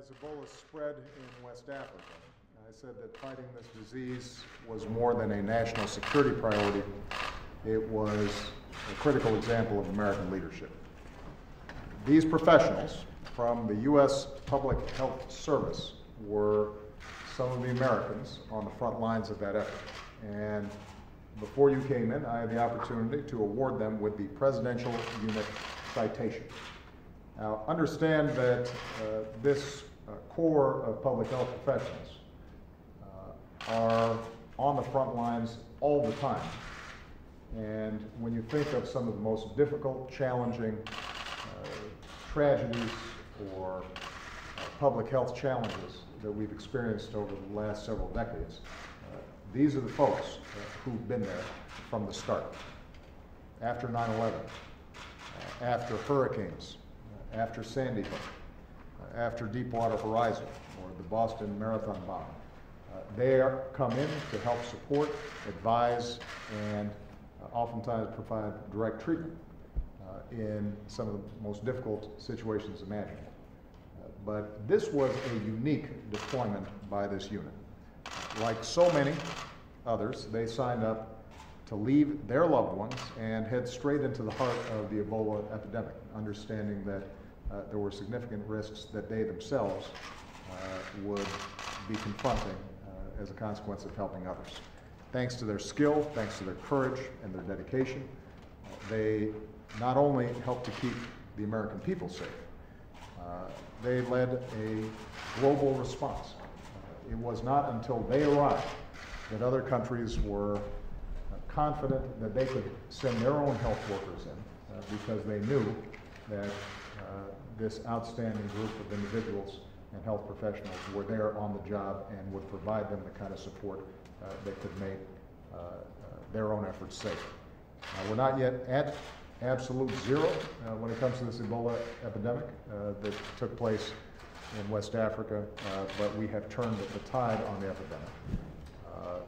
as Ebola spread in West Africa, I said that fighting this disease was more than a national security priority. It was a critical example of American leadership. These professionals from the U.S. Public Health Service were some of the Americans on the front lines of that effort. And before you came in, I had the opportunity to award them with the Presidential Unit Citation. Now, understand that this core of public health professionals are on the front lines all the time. And when you think of some of the most difficult, challenging tragedies or public health challenges that we've experienced over the last several decades, these are the folks who've been there from the start. After 9/11, after hurricanes, after Sandy Hook, after Deepwater Horizon, or the Boston Marathon bomb. They come in to help support, advise, and oftentimes provide direct treatment in some of the most difficult situations imaginable. But this was a unique deployment by this unit. Like so many others, they signed up to leave their loved ones and head straight into the heart of the Ebola epidemic, understanding that there were significant risks that they themselves would be confronting as a consequence of helping others. Thanks to their skill, thanks to their courage and their dedication, they not only helped to keep the American people safe, they led a global response. It was not until they arrived that other countries were confident that they could send their own health workers in because they knew that this outstanding group of individuals and health professionals were there on the job and would provide them the kind of support that could make their own efforts safe. We're not yet at absolute zero when it comes to this Ebola epidemic that took place in West Africa, but we have turned the tide on the epidemic.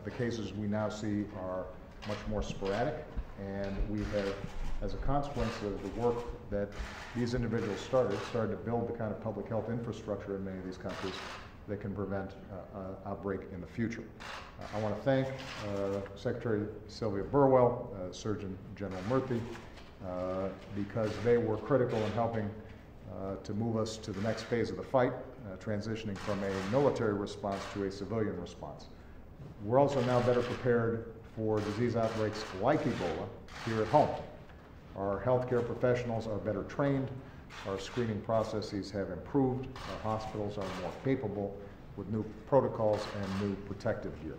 The cases we now see are much more sporadic, and we have, as a consequence of the work that these individuals started to build the kind of public health infrastructure in many of these countries that can prevent an outbreak in the future. I want to thank Secretary Sylvia Burwell, Surgeon General Murthy, because they were critical in helping to move us to the next phase of the fight, transitioning from a military response to a civilian response. We're also now better prepared for disease outbreaks like Ebola here at home. Our healthcare professionals are better trained, our screening processes have improved, our hospitals are more capable with new protocols and new protective gear.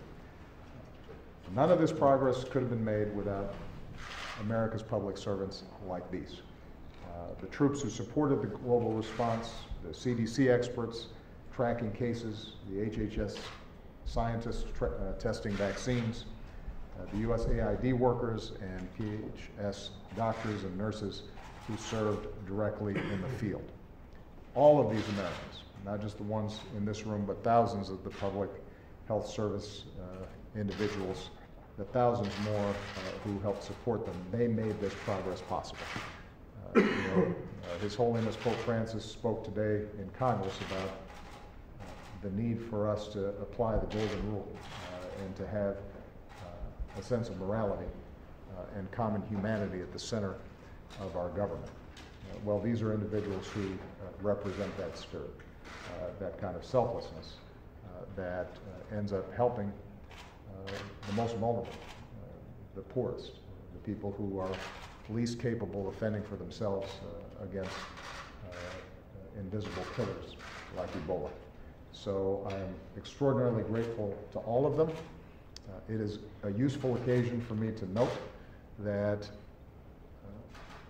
None of this progress could have been made without America's public servants like these. The troops who supported the global response, the CDC experts tracking cases, the HHS scientists testing vaccines, the USAID workers and PHS doctors and nurses who served directly in the field. All of these Americans, not just the ones in this room, but thousands of the public health service individuals, the thousands more who helped support them, they made this progress possible. His Holiness Pope Francis spoke today in Congress about the need for us to apply the golden rule and to have a sense of morality and common humanity at the center of our government. Well, these are individuals who represent that spirit, that kind of selflessness that ends up helping the most vulnerable, the poorest, the people who are least capable of fending for themselves against invisible killers like Ebola. So I am extraordinarily grateful to all of them. It is a useful occasion for me to note that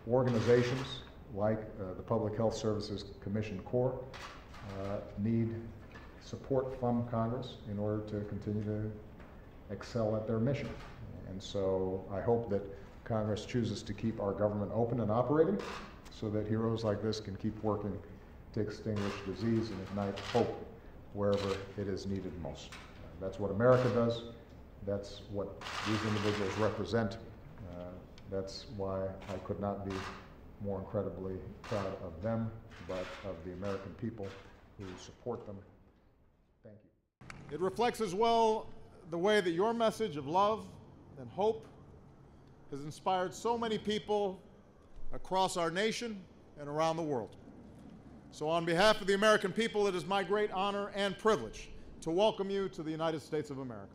organizations like the Public Health Services Commission Corps need support from Congress in order to continue to excel at their mission. And so I hope that Congress chooses to keep our government open and operating so that heroes like this can keep working to extinguish disease and ignite hope wherever it is needed most. That's what America does. That's what these individuals represent. That's why I could not be more incredibly proud of them, but of the American people who support them. Thank you. It reflects as well the way that your message of love and hope has inspired so many people across our nation and around the world. So on behalf of the American people, it is my great honor and privilege to welcome you to the United States of America.